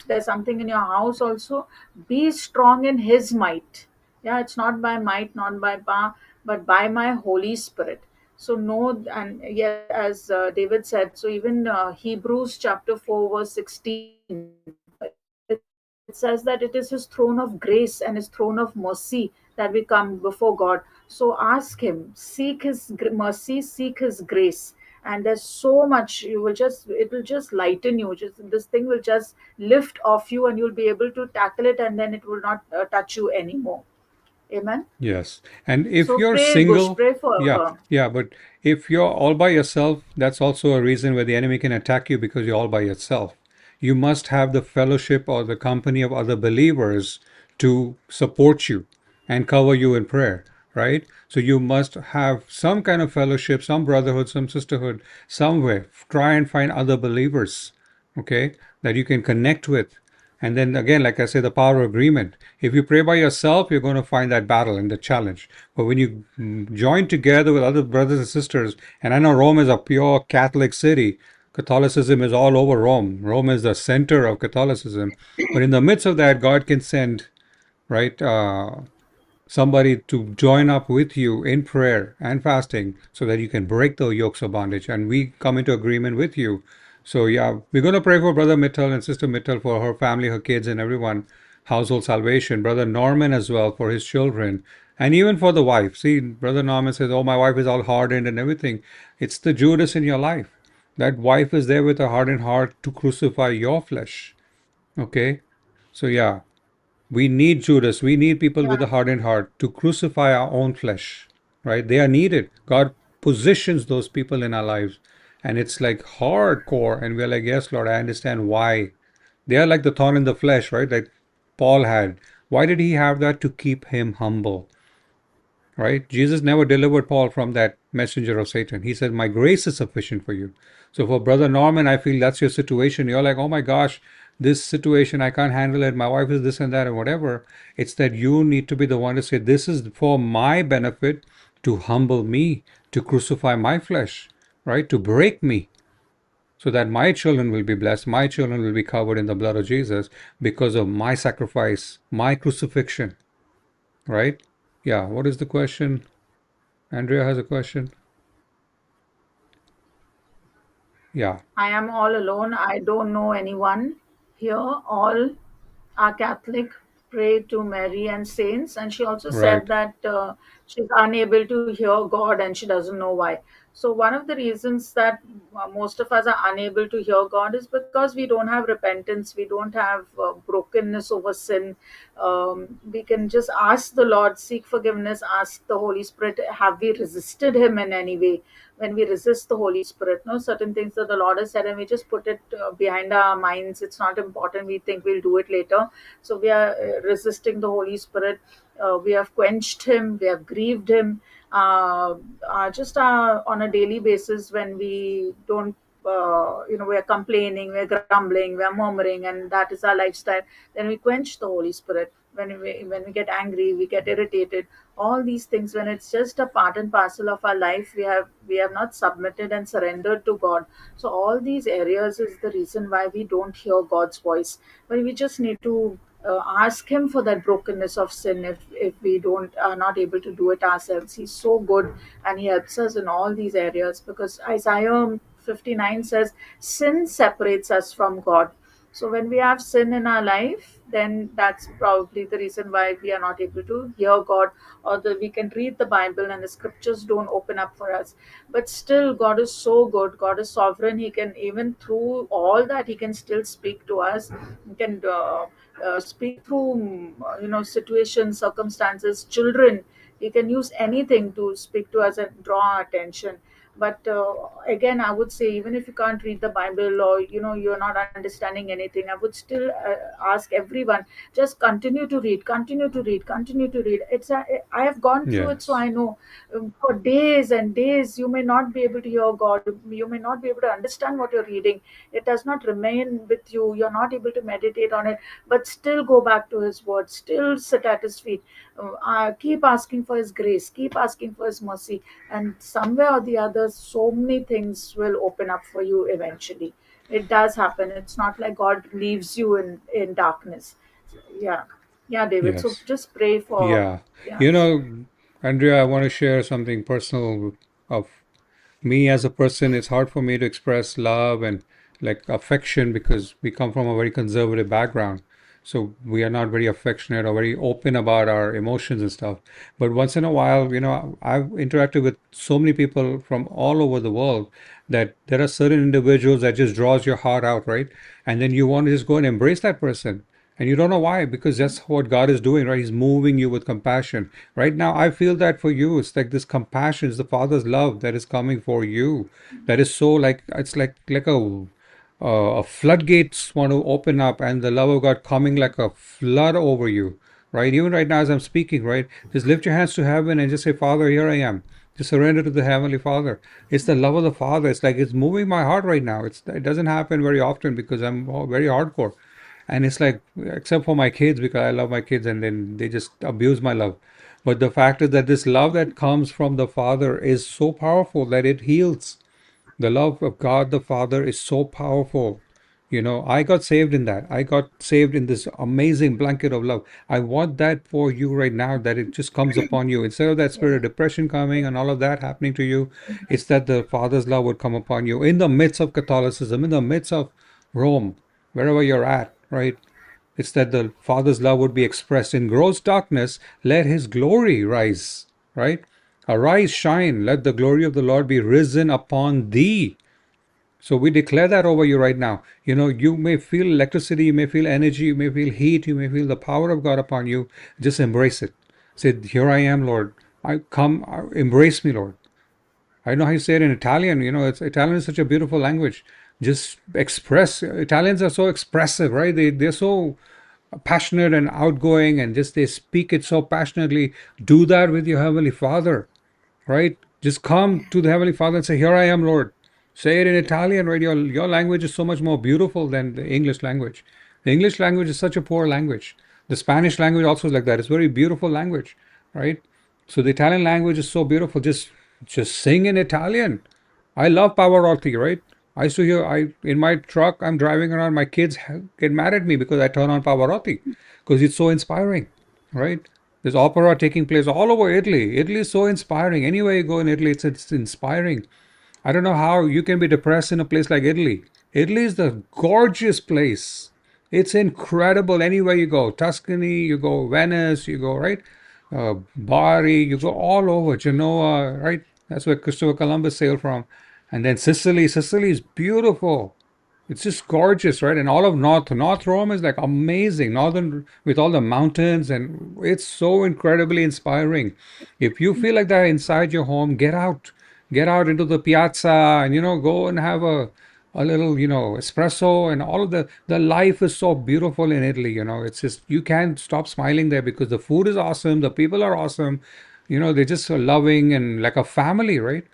there's something in your house also, be strong in his might. Yeah, it's not by might, not by power, but by my Holy Spirit. So know, and yes, as David said, so even Hebrews chapter 4 verse 16, it says that it is his throne of grace and his throne of mercy that we come before God. So ask him, seek his mercy, seek his grace, and there's so much, you will just, it will just lighten you, just this thing will just lift off you, and you'll be able to tackle it, and then it will not touch you anymore. Amen. Yes. And if So you're pray, Gush, single, pray for yeah, her. yeah, but if you're all by yourself, that's also a reason where the enemy can attack you because you're all by yourself. You must have the fellowship or the company of other believers to support you and cover you in prayer, right? So you must have some kind of fellowship, some brotherhood, some sisterhood, somewhere. Try and find other believers, okay, that you can connect with. And then again, like I say, the power of agreement. If you pray by yourself, you're going to find that battle and the challenge. But when you join together with other brothers and sisters, and I know Rome is a pure Catholic city, Catholicism is all over Rome. Rome is the center of Catholicism. But in the midst of that, God can send, right, somebody to join up with you in prayer and fasting so that you can break the yokes of bondage. And we come into agreement with you. So, yeah, we're going to pray for Brother Mittal and Sister Mittal for her family, her kids, and everyone, household salvation. Brother Norman as well for his children, and even for the wife. See, Brother Norman says, "Oh, my wife is all hardened and everything." It's the Judas in your life. That wife is there with a hardened heart to crucify your flesh. Okay? So, yeah, we need Judas. We need people with a Yeah. hardened heart to crucify our own flesh, right? They are needed. God positions those people in our lives. And it's like hardcore. And we're like, yes, Lord, I understand why. They are like the thorn in the flesh, right? Like Paul had. Why did he have that? To keep him humble, right? Jesus never delivered Paul from that messenger of Satan. He said, "My grace is sufficient for you." So for Brother Norman, I feel that's your situation. You're like, "Oh my gosh, this situation, I can't handle it. My wife is this and that and whatever." It's that you need to be the one to say, "This is for my benefit, to humble me, to crucify my flesh, right? To break me, so that my children will be blessed. My children will be covered in the blood of Jesus because of my sacrifice, my crucifixion," right? Yeah, what is the question? Andrea has a question. Yeah, I am all alone. I don't know anyone here. All are Catholic, pray to Mary and saints. And she also said right. that she's unable to hear God and she doesn't know why. So, one of the reasons that most of us are unable to hear God is because we don't have repentance, we don't have brokenness over sin. We can just ask the Lord, seek forgiveness, ask the Holy Spirit, have we resisted Him in any way? When we resist the Holy Spirit, no, certain things that the Lord has said, and we just put it behind our minds. It's not important. We think we'll do it later. So we are resisting the Holy Spirit. We have quenched Him. We have grieved Him. Just on a daily basis, when we don't, we're complaining, we're grumbling, we're murmuring, and that is our lifestyle. Then we quench the Holy Spirit. When we get angry, we get irritated, all these things, when it's just a part and parcel of our life, we have not submitted and surrendered to God. So all these areas is the reason why we don't hear God's voice. But we just need to ask Him for that brokenness of sin. If we don't are not able to do it ourselves, He's so good, and He helps us in all these areas, because Isaiah 59 says sin separates us from God. So when we have sin in our life, then that's probably the reason why we are not able to hear God, or that we can read the Bible and the scriptures don't open up for us. But still, God is so good. God is sovereign. He can, even through all that, He can still speak to us. He can speak through, situations, circumstances, children. He can use anything to speak to us and draw our attention. But again, I would say, even if you can't read the Bible, or you're not understanding anything, I would still ask everyone, just continue to read, continue to read, continue to read. I have gone through it, so Yes. I know. For days and days you may not be able to hear God, you may not be able to understand what you're reading. It does not remain with you, you're not able to meditate on it, but still go back to His word, still sit at His feet. Keep asking for His grace, keep asking for His mercy, and somewhere or the other, so many things will open up for you eventually. It does happen. It's not like God leaves you in darkness. Yeah, yeah, David. So Yes. just pray for, Yeah. yeah. You know, Andrea, I want to share something personal of me as a person. It's hard for me to express love and like affection because we come from a very conservative background. So we are not very affectionate or very open about our emotions and stuff. But once in a while, I've interacted with so many people from all over the world that there are certain individuals that just draws your heart out, right? And then you want to just go and embrace that person. And you don't know why, because that's what God is doing, right? He's moving you with compassion. Right now, I feel that for you. It's like this compassion is the Father's love that is coming for you. That is so like, it's like a floodgates want to open up and the love of God coming like a flood over you, right? Even right now as I'm speaking, right? Just lift your hands to heaven and just say, Father, here I am. Just surrender to the Heavenly Father. It's the love of the Father. It's like it's moving my heart right now. It doesn't happen very often because I'm very hardcore. And it's like, except for my kids, because I love my kids and then they just abuse my love. But the fact is that this love that comes from the Father is so powerful that it heals. The love of God the Father is so powerful. I got saved in that. I got saved in this amazing blanket of love. I want that for you right now, that it just comes upon you. Instead of that spirit of depression coming and all of that happening to you, it's that the Father's love would come upon you in the midst of Catholicism, in the midst of Rome, wherever you're at, right? It's that the Father's love would be expressed in gross darkness. Let His glory rise, right? Arise, shine. Let the glory of the Lord be risen upon thee. So we declare that over you right now. You may feel electricity, you may feel energy, you may feel heat, you may feel the power of God upon you. Just embrace it. Say, here I am, Lord. I come, embrace me, Lord. I know how you say it in Italian. Italian is such a beautiful language. Just express. Italians are so expressive, right? They're so passionate and outgoing, and just they speak it so passionately. Do that with your Heavenly Father, right? Just come to the Heavenly Father and say, here I am, Lord. Say it in Italian, right? Your language is so much more beautiful than the English language. The English language is such a poor language. The Spanish language also is like that. It's a very beautiful language, right? So the Italian language is so beautiful. Just sing in Italian. I love Pavarotti, right? I used to hear, I in my truck, I'm driving around, my kids get mad at me because I turn on Pavarotti because it's so inspiring, right? There's opera taking place all over Italy. Italy is so inspiring. Anywhere you go in Italy, it's inspiring. I don't know how you can be depressed in a place like Italy. Italy is the gorgeous place. It's incredible anywhere you go. Tuscany, you go Venice, you go, right? Bari, you go all over. Genoa, right? That's where Christopher Columbus sailed from. And then Sicily. Sicily is beautiful. It's just gorgeous, right? And all of North Rome is like amazing. Northern with all the mountains, and it's so incredibly inspiring. If you feel like that inside your home, get out into the piazza, and go and have a little espresso, and all of the life is so beautiful in Italy. It's just you can't stop smiling there because the food is awesome, the people are awesome. They're just so loving and like a family, right?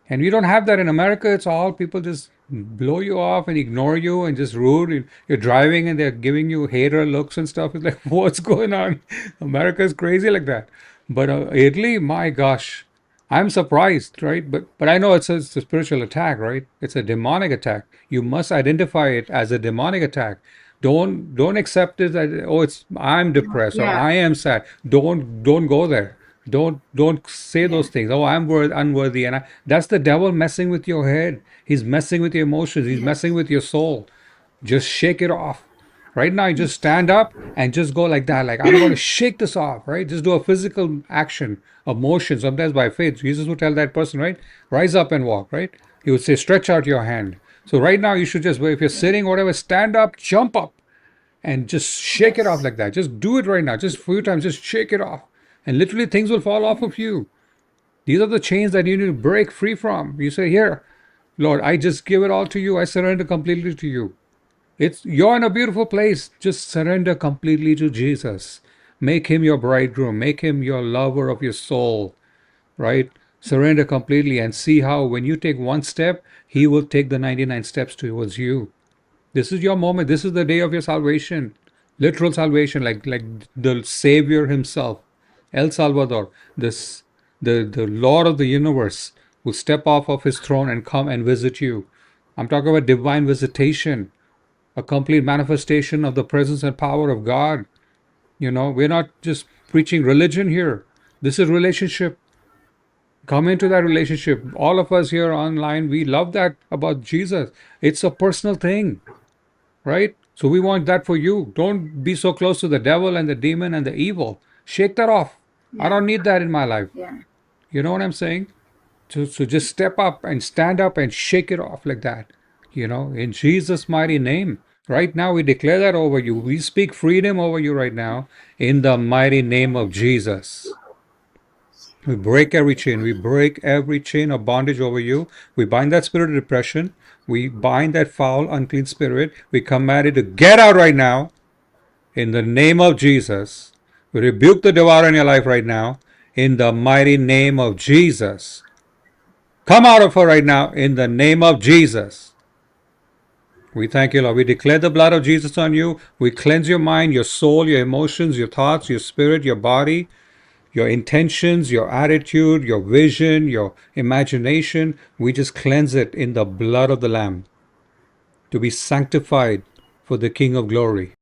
And we don't have that in America. It's all people just blow you off and ignore you and just rude. You're driving and they're giving you hater looks and stuff. It's like, what's going on? America is crazy like that. But Italy, my gosh, I'm surprised, right? But I know it's a spiritual attack, right? It's a demonic attack. You must identify it as a demonic attack. Don't accept it that, oh, it's I'm depressed or Yeah, I am sad. Don't go there. Don't say yeah, those things. Oh, I'm unworthy, and that's the devil messing with your head. He's messing with your emotions. He's messing yes, with your soul. Just shake it off. Right now, you just stand up and just go like that. Like, I'm going to shake this off, right? Just do a physical action of motion, sometimes by faith. Jesus would tell that person, right? Rise up and walk, right? He would say, stretch out your hand. So, right now, you should just, if you're sitting, whatever, stand up, jump up, and just shake it off yes, like that. Just do it right now. Just a few times, just shake it off. And literally, things will fall off of you. These are the chains that you need to break free from. You say, here, Lord, I just give it all to you. I surrender completely to you. You're in a beautiful place. Just surrender completely to Jesus. Make him your bridegroom. Make him your lover of your soul, right? Surrender completely and see how when you take one step, he will take the 99 steps towards you. This is your moment. This is the day of your salvation. Literal salvation, like the Savior himself, El Salvador, this the Lord of the universe will step off of his throne and come and visit you. I'm talking about divine visitation, a complete manifestation of the presence and power of God. We're not just preaching religion here. This is relationship. Come into that relationship. All of us here online, we love that about Jesus. It's a personal thing, right? So we want that for you. Don't be so close to the devil and the demon and the evil. Shake that off. I Yeah. don't need that in my life. Yeah. You know what I'm saying? So just step up and stand up and shake it off like that. In Jesus' mighty name. Right now, we declare that over you. We speak freedom over you right now in the mighty name of Jesus. We break every chain. We break every chain of bondage over you. We bind that spirit of depression. We bind that foul, unclean spirit. We command it to get out right now in the name of Jesus. We rebuke the devourer in your life right now in the mighty name of Jesus. Come out of her right now in the name of Jesus. We thank you, Lord. We declare the blood of Jesus on you. We cleanse your mind, your soul, your emotions, your thoughts, your spirit, your body, your intentions, your attitude, your vision, your imagination. We just cleanse it in the blood of the Lamb to be sanctified for the King of glory.